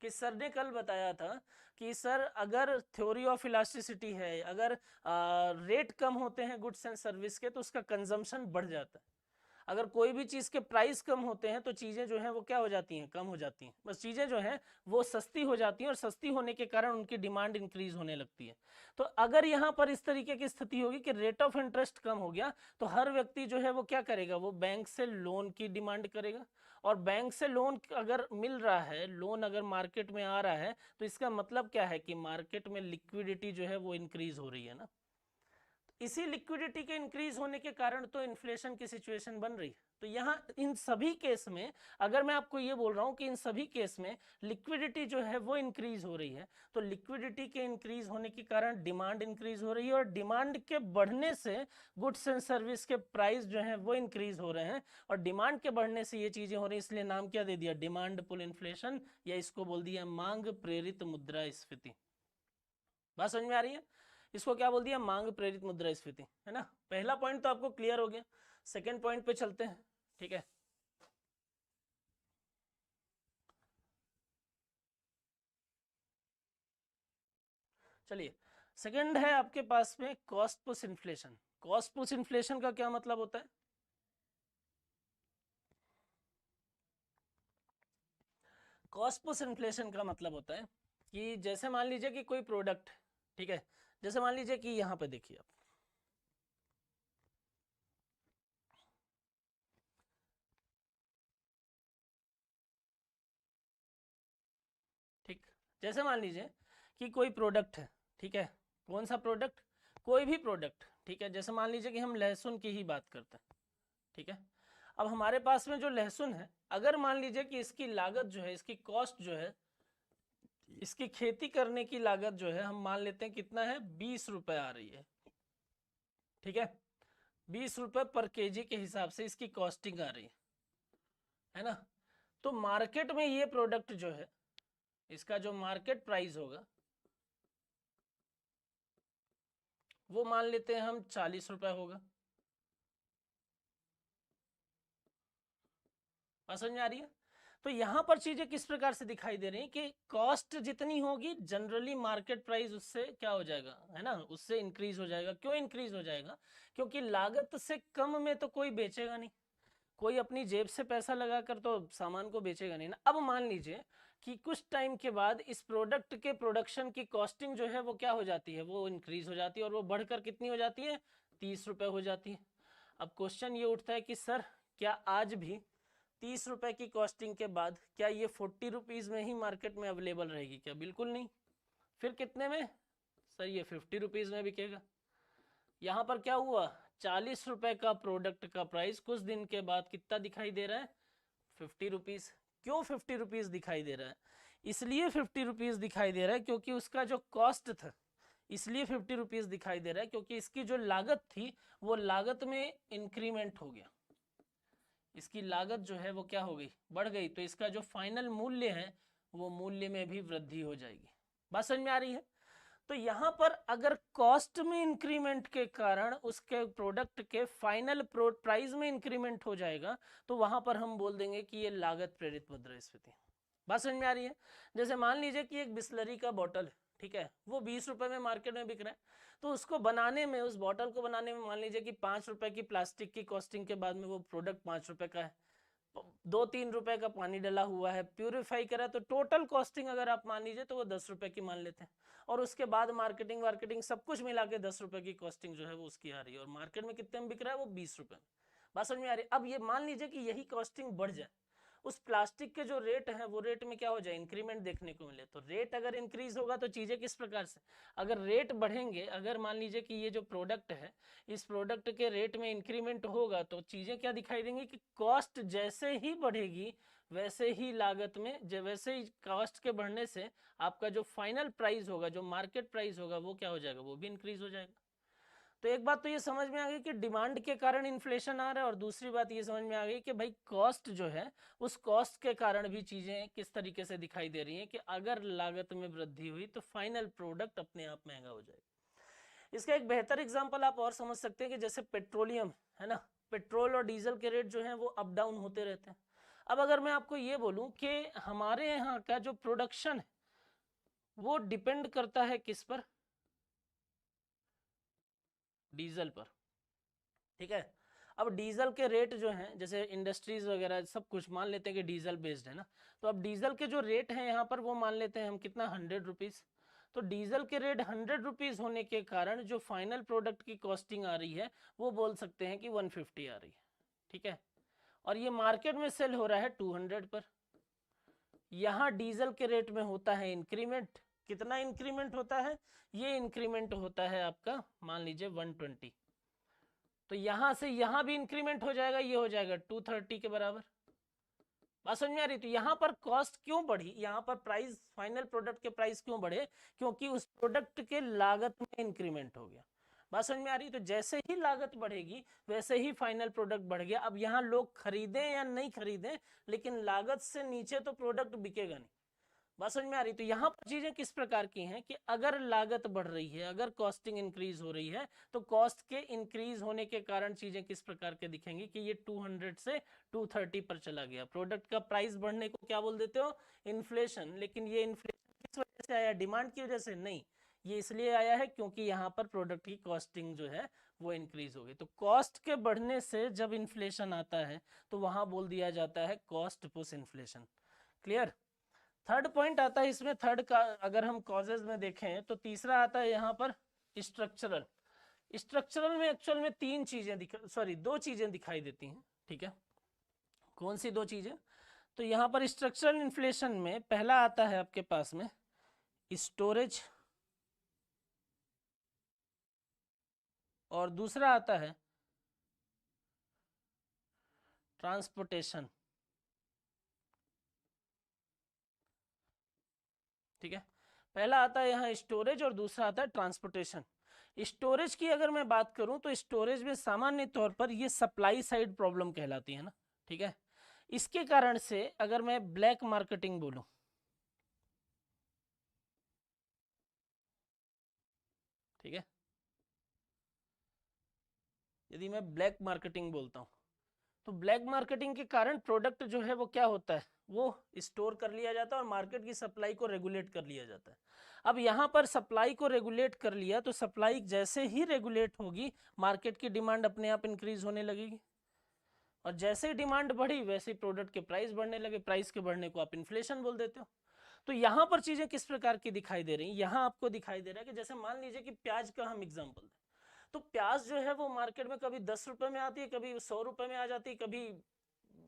कि सर ने कल बताया था कि सर अगर थ्योरी ऑफ इलास्टिसिटी है, अगर रेट कम होते हैं गुड्स एंड सर्विस के तो उसका कंजम्पशन बढ़ जाता है, अगर कोई भी चीज के प्राइस कम होते हैं तो चीजें जो हैं वो क्या हो जाती हैं, कम हो जाती हैं, बस चीजें जो हैं वो सस्ती हो जाती हैं, और सस्ती होने के कारण उनकी डिमांड इंक्रीज होने लगती है। तो अगर यहाँ पर इस तरीके की स्थिति होगी कि रेट ऑफ इंटरेस्ट कम हो गया तो हर व्यक्ति जो है वो क्या करेगा, वो बैंक से लोन की डिमांड करेगा, और बैंक से लोन अगर मिल रहा है, लोन अगर मार्केट में आ रहा है, तो इसका मतलब क्या है कि मार्केट में लिक्विडिटी जो है वो इंक्रीज हो रही है ना। इसी लिक्विडिटी के इंक्रीज होने के कारण तो इन्फ्लेशन की सिचुएशन बन रही है। तो यहाँ इन सभी केस में अगर मैं आपको ये बोल रहा हूँ कि इन सभी केस में लिक्विडिटी जो है वो इंक्रीज हो रही है, तो लिक्विडिटी के इंक्रीज होने के कारण डिमांड इंक्रीज हो रही है, और डिमांड के बढ़ने से गुड्स एंड सर्विस के प्राइस जो है वो इंक्रीज हो रहे हैं, और डिमांड के बढ़ने से ये चीजें हो रही है, इसलिए नाम क्या दे दिया, डिमांड पुल इन्फ्लेशन, या इसको बोल दिया मांग प्रेरित मुद्रास्फीति। बात समझ में आ रही है? इसको क्या बोल दिया? मांग प्रेरित मुद्रास्फीति, है ना। पहला पॉइंट तो आपको क्लियर हो गया। सेकेंड पॉइंट पे चलते हैं, ठीक है। चलिए, सेकंड है आपके पास में cost push inflation. Cost push inflation का क्या मतलब होता है? कॉस्ट पुश इन्फ्लेशन का मतलब होता है कि जैसे मान लीजिए कि कोई प्रोडक्ट, ठीक है, जैसे मान लीजिए कि यहाँ पे देखिए आप, ठीक, जैसे मान लीजिए कि कोई प्रोडक्ट है, ठीक है, कौन सा प्रोडक्ट? कोई भी प्रोडक्ट, ठीक है। जैसे मान लीजिए कि हम लहसुन की ही बात करते हैं, ठीक है। अब हमारे पास में जो लहसुन है, अगर मान लीजिए कि इसकी लागत जो है, इसकी कॉस्ट जो है, इसकी खेती करने की लागत जो है, हम मान लेते हैं कितना है, 20 रुपए आ रही है, ठीक है। 20 रुपए पर केजी के हिसाब से इसकी कॉस्टिंग आ रही है ना। तो मार्केट में ये प्रोडक्ट जो है, इसका जो मार्केट प्राइस होगा वो मान लेते हैं हम 40 रुपए होगा। समझ में आ रही है? तो यहां पर चीजें किस प्रकार से दिखाई दे रही हैं कि कॉस्ट जितनी होगी जनरली मार्केट प्राइस उससे क्या हो जाएगा, है ना, उससे इंक्रीज हो जाएगा। क्यों इंक्रीज हो जाएगा? क्योंकि लागत से कम में तो कोई बेचेगा नहीं, कोई अपनी जेब से पैसा लगाकर तो सामान को बेचेगा नहीं ना। अब मान लीजिए कि कुछ टाइम के बाद इस प्रोडक्ट के प्रोडक्शन की कॉस्टिंग जो है वो क्या हो जाती है, वो इंक्रीज हो जाती है, और वो बढ़कर कितनी हो जाती है, 30 रुपए हो जाती है। अब क्वेश्चन ये उठता है कि सर क्या आज भी 30 रुपए की कॉस्टिंग के बाद क्या ये 40 रुपीज में ही मार्केट में अवेलेबल रहेगी? क्या बिल्कुल नहीं। फिर कितने में? सर ये 50 रुपीज में बिकेगा। यहाँ पर क्या हुआ, 40 रुपए का प्रोडक्ट का प्राइस कुछ दिन के बाद कितना दिखाई दे रहा है, 50 रुपीज। क्यों 50 रुपीज दिखाई दे रहा है? इसलिए 50 रुपीज दिखाई दे रहा है क्योंकि उसका जो कॉस्ट था, इसलिए 50 रुपीज दिखाई दे रहा है क्योंकि इसकी जो लागत थी वो लागत में इंक्रीमेंट हो गया, इसकी लागत जो है वो क्या हो गई, बढ़ गई। तो इसका जो फाइनल मूल्य है वो मूल्य में भी वृद्धि हो जाएगी। बात समझ में आ रही है? तो यहां पर अगर कॉस्ट में इंक्रीमेंट के कारण उसके प्रोडक्ट के फाइनल प्राइस में इंक्रीमेंट हो जाएगा तो वहां पर हम बोल देंगे कि ये लागत प्रेरित मुद्रास्फीति। बात समझ में आ रही है? जैसे मान लीजिए कि एक बिस्लरी का बॉटल है, ठीक है, वो 20 रुपए में मार्केट में बिक रहा है, तो उसको बनाने में, उस बॉटल को बनाने में मान लीजिए कि 5 रुपए की प्लास्टिक की कॉस्टिंग के बाद में वो प्रोडक्ट 5 रुपए का है, 2-3 रुपए का पानी डला हुआ है, प्यूरिफाई करा, तो टोटल कॉस्टिंग अगर आप मान लीजिए तो वो 10 रुपए की मान लेते हैं, और उसके बाद मार्केटिंग वार्केटिंग सब कुछ मिला के 10 रुपए की कॉस्टिंग जो है वो उसकी आ रही है, और मार्केट में कितने में बिक रहा है, वो 20 रुपए में। बात समझ में आ रही है? अब ये मान लीजिए कि यही कॉस्टिंग बढ़ जाए, उस प्लास्टिक के जो रेट है वो रेट में क्या हो जाए, इंक्रीमेंट देखने को मिले। तो रेट अगर इंक्रीज होगा तो चीजें किस प्रकार से, अगर रेट बढ़ेंगे, अगर मान लीजिए कि ये जो प्रोडक्ट है इस प्रोडक्ट के रेट में इंक्रीमेंट होगा तो चीजें क्या दिखाई देंगी कि कॉस्ट जैसे ही बढ़ेगी वैसे ही लागत में, वैसे ही कॉस्ट के बढ़ने से आपका जो फाइनल प्राइस होगा, जो मार्केट प्राइस होगा वो क्या हो जाएगा, वो भी इंक्रीज हो जाएगा। तो एक बात तो ये समझ में आ गई कि डिमांड के कारण इन्फ्लेशन आ रहा है, और दूसरी बात ये समझ में आ गई कि भाई कॉस्ट जो है उस कॉस्ट के कारण भी चीजें किस तरीके से दिखाई दे रही हैं कि अगर लागत में वृद्धि हुई तो फाइनल प्रोडक्ट अपने आप महंगा हो जाएगा। इसका एक बेहतर एग्जांपल आप और समझ सकते हैं कि जैसे पेट्रोलियम है ना, पेट्रोल और डीजल के रेट जो है वो अप डाउन होते रहते हैं। अब अगर मैं आपको ये बोलूं कि हमारे यहाँ का जो प्रोडक्शन है वो डिपेंड करता है किस पर, डीजल पर, ठीक है। अब डीजल के रेट जो हैं, जैसे इंडस्ट्रीज वगैरह सब कुछ मान लेते हैं कि डीजल बेस्ड है ना, तो अब डीजल के जो रेट हैं यहाँ पर वो मान लेते हैं हम कितना, 100 रुपीज। तो डीजल के रेट 100 रुपीज होने के कारण जो फाइनल प्रोडक्ट की कॉस्टिंग आ रही है वो बोल सकते हैं कि 150 आ रही है, ठीक है। और ये मार्केट में सेल हो रहा है 200 पर। यहाँ डीजल के रेट में होता है इंक्रीमेंट, कितना इंक्रीमेंट होता है, ये इंक्रीमेंट होता है आपका मान लीजिए 120। तो यहां से यहां भी इंक्रीमेंट हो जाएगा, ये हो जाएगा 230 के बराबर। बात समझ में आ रही? तो यहाँ पर कॉस्ट क्यों बढ़ी, यहाँ पर प्राइस, फाइनल प्रोडक्ट के प्राइस क्यों बढ़े, क्योंकि उस प्रोडक्ट के लागत में इंक्रीमेंट हो गया। बात समझ में आ रही? तो जैसे ही लागत बढ़ेगी वैसे ही फाइनल प्रोडक्ट बढ़ गया। अब यहाँ लोग खरीदें या नहीं खरीदें, लेकिन लागत से नीचे तो प्रोडक्ट बिकेगा नहीं। बात समझ में आ रही? तो यहाँ पर चीजें किस प्रकार की हैं कि अगर लागत बढ़ रही है, अगर कॉस्टिंग इंक्रीज हो रही है, तो कॉस्ट के इंक्रीज होने के कारण चीजें किस प्रकार के दिखेंगी कि ये 200 से 230 पर चला गया। प्रोडक्ट का प्राइस बढ़ने को क्या बोल देते हो? इन्फ्लेशन। लेकिन ये इन्फ्लेशन किस वजह से आया? डिमांड की वजह से नहीं, ये इसलिए आया है क्योंकि यहाँ पर प्रोडक्ट की कॉस्टिंग जो है वो इंक्रीज हो गई। तो कॉस्ट के बढ़ने से जब इन्फ्लेशन आता है तो वहां बोल दिया जाता है cost push inflation. Clear? Third point आता है इसमें, थर्ड का अगर हम कॉजेज में देखें तो तीसरा आता है यहाँ पर स्ट्रक्चरल। स्ट्रक्चरल में एक्चुअल में दो चीजें दिखाई देती हैं। ठीक है, कौन सी दो चीजें? तो यहाँ पर स्ट्रक्चरल इन्फ्लेशन में पहला आता है आपके पास में स्टोरेज, और दूसरा आता है ट्रांसपोर्टेशन। ठीक है, पहला आता है यहाँ स्टोरेज और दूसरा आता है ट्रांसपोर्टेशन। स्टोरेज की अगर मैं बात करूं तो स्टोरेज में सामान्य तौर पर ये सप्लाई साइड प्रॉब्लम कहलाती है ना। ठीक है, इसके कारण से अगर मैं ब्लैक मार्केटिंग बोलूं, ठीक है, यदि मैं ब्लैक मार्केटिंग बोलता हूं तो ब्लैक मार्केटिंग के कारण प्रोडक्ट जो है वो क्या होता है, वो स्टोर कर लिया जाता है और मार्केट की सप्लाई को रेगुलेट कर लिया जाता है। अब यहाँ पर सप्लाई को रेगुलेट कर लिया तो सप्लाई जैसे ही रेगुलेट होगी मार्केट की डिमांड अपने आप इंक्रीज होने लगेगी, और जैसे ही डिमांड बढ़ी वैसे ही प्रोडक्ट के प्राइस बढ़ने लगे। प्राइस के बढ़ने को आप इन्फ्लेशन बोल देते हो। तो यहाँ पर चीजें किस प्रकार की दिखाई दे रही हैं? यहाँ आपको दिखाई दे रहा है कि जैसे मान लीजिए कि प्याज का हम एग्जाम्पल दें, तो प्याज जो है वो मार्केट में कभी 10 रुपए में आती है, कभी 100 रुपए में आ जाती है, कभी,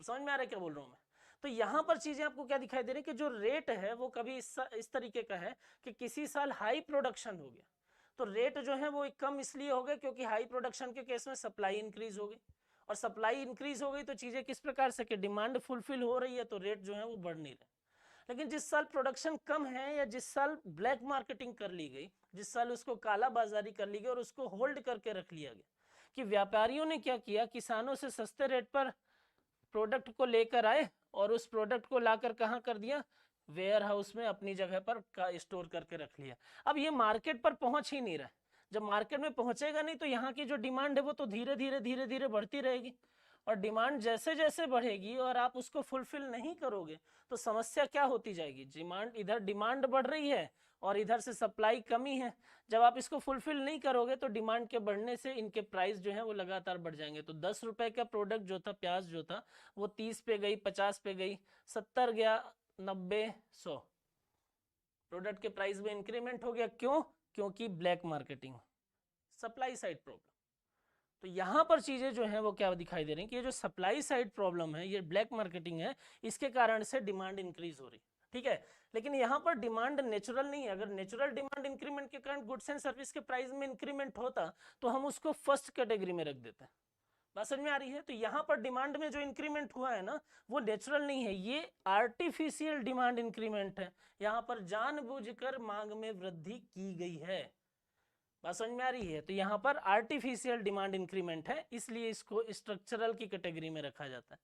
समझ में आ रहा है क्या बोल रहा हूँ मैं? तो यहाँ पर चीजें आपको क्या दिखाई दे रही है कि जो रेट है वो कभी इस तरीके का है कि किसी साल हाई प्रोडक्शन हो गया तो रेट जो है वो कम इसलिए हो गए क्योंकि हाई प्रोडक्शन के केस में सप्लाई इंक्रीज हो गई, और सप्लाई इंक्रीज हो गई तो चीजें किस प्रकार से कि डिमांड फुलफिल हो रही है तो रेट जो है वो बढ़ नहीं रहे। लेकिन जिस साल प्रोडक्शन कम है या जिस साल ब्लैक मार्केटिंग कर ली गई, जिस साल उसको काला बाजारी कर ली गई और उसको होल्ड करके रख लिया गया, कि व्यापारियों ने क्या किया, किसानों से सस्ते रेट पर प्रोडक्ट को लेकर आए और उस प्रोडक्ट को लाकर कहाँ कर दिया, वेयर हाउस में अपनी जगह पर स्टोर करके रख लिया। अब ये मार्केट पर पहुंच ही नहीं रहा। जब मार्केट में पहुंचेगा नहीं तो यहाँ की जो डिमांड है वो तो धीरे धीरे धीरे धीरे बढ़ती रहेगी, और डिमांड जैसे जैसे बढ़ेगी और आप उसको फुलफिल नहीं करोगे तो समस्या क्या होती जाएगी, डिमांड इधर डिमांड बढ़ रही है और इधर से सप्लाई कमी है। जब आप इसको फुलफिल नहीं करोगे तो डिमांड के बढ़ने से इनके प्राइस जो है वो लगातार बढ़ जाएंगे। तो 10 रुपए का प्रोडक्ट जो था, प्याज जो था, वो 30 पे गई, 50 पे गई, 70 गया, 90, 100, प्रोडक्ट के प्राइस में इंक्रीमेंट हो गया। क्यों? क्योंकि black marketing, supply side problem. तो यहाँ पर चीजें जो है वो क्या दिखाई दे रही हैं कि ये जो सप्लाई साइड प्रॉब्लम है, ये ब्लैक मार्केटिंग है, इसके कारण से डिमांड इंक्रीज हो रही। ठीक है, लेकिन यहाँ पर डिमांड नेचुरल नहीं है। अगर नेचुरल डिमांड इंक्रीमेंट के कारण गुड्स एंड सर्विस के प्राइस में इंक्रीमेंट होता तो हम उसको फर्स्ट कैटेगरी में रख देते हैं। बात समझ में आ रही है? तो यहाँ पर डिमांड में जो इंक्रीमेंट हुआ है ना वो नेचुरल नहीं है, ये आर्टिफिशियल डिमांड इंक्रीमेंट है। यहाँ पर जानबूझकर मांग में वृद्धि की गई है। बात समझ में आ रही है? तो यहाँ पर आर्टिफिशियल डिमांड इंक्रीमेंट है, इसलिए इसको स्ट्रक्चरल की कैटेगरी में रखा जाता है।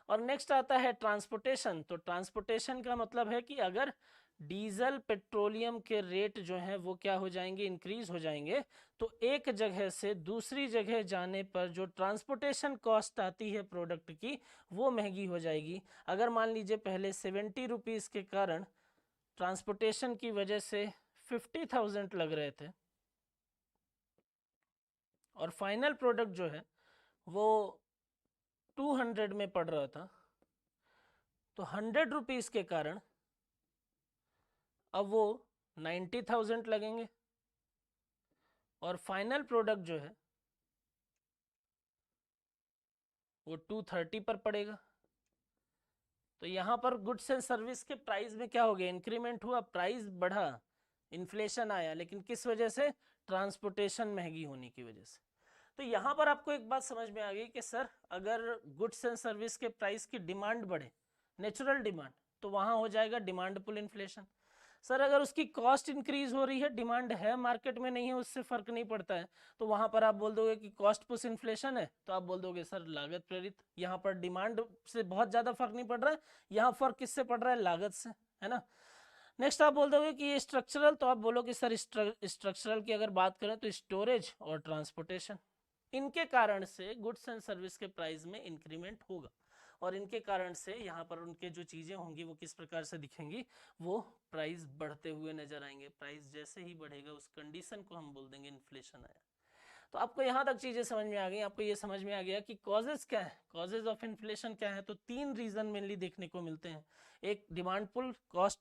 और नेक्स्ट आता है ट्रांसपोर्टेशन। तो ट्रांसपोर्टेशन का मतलब है कि अगर डीजल पेट्रोलियम के रेट जो है वो क्या हो जाएंगे, इंक्रीज हो जाएंगे, तो एक जगह से दूसरी जगह जाने पर जो ट्रांसपोर्टेशन कॉस्ट आती है प्रोडक्ट की वो महंगी हो जाएगी। अगर मान लीजिए पहले 70 रुपीज़ के कारण ट्रांसपोर्टेशन की वजह से 50,000 लग रहे थे और फाइनल प्रोडक्ट जो है वो 200 में पड़ रहा था, तो 100 रुपीज़ के कारण अब वो 90,000 लगेंगे और फाइनल प्रोडक्ट जो है वो 230 पर पड़ेगा। तो यहाँ पर गुड्स एंड सर्विस के प्राइस में क्या हो गया, इंक्रीमेंट हुआ, प्राइस बढ़ा, इन्फ्लेशन आया, लेकिन किस वजह से, ट्रांसपोर्टेशन महंगी होने की वजह से। तो यहाँ पर आपको एक बात समझ में आ गई कि सर अगर गुड्स एंड सर्विस के प्राइस की डिमांड बढ़े, नेचुरल डिमांड, तो वहाँ हो जाएगा डिमांड पुल इन्फ्लेशन। सर अगर उसकी कॉस्ट इंक्रीज हो रही है, डिमांड है मार्केट में नहीं है, उससे फर्क नहीं पड़ता है, तो वहां पर आप बोल दोगे कि कॉस्ट पुश इन्फ्लेशन है, तो आप बोल दोगे सर लागत प्रेरित। यहाँ पर डिमांड से बहुत ज्यादा फर्क नहीं पड़ रहा है, यहाँ फर्क किससे पड़ रहा है, लागत से, है ना। नेक्स्ट आप बोल दोगे कि ये स्ट्रक्चरल, तो आप बोलोगे सर स्ट्रक्चरल की अगर बात करें तो स्टोरेज और ट्रांसपोर्टेशन, इनके कारण से गुड्स एंड सर्विस के प्राइस में इंक्रीमेंट होगा, और इनके कारण से यहाँ पर उनके जो चीज़ें होंगी वो किस प्रकार से दिखेंगी, वो प्राइस बढ़ते हुए नजर आएंगे। प्राइस जैसे ही बढ़ेगा उस कंडीशन को हम बोल देंगे इन्फ्लेशन आया। तो आपको यहाँ तक चीजें समझ में आ गई, आपको ये समझ में आ गया कि कॉजेज क्या है, कॉजेज ऑफ इन्फ्लेशन क्या है। तो तीन रीजन मेनली देखने को मिलते हैं, एक डिमांड पुल, कॉस्ट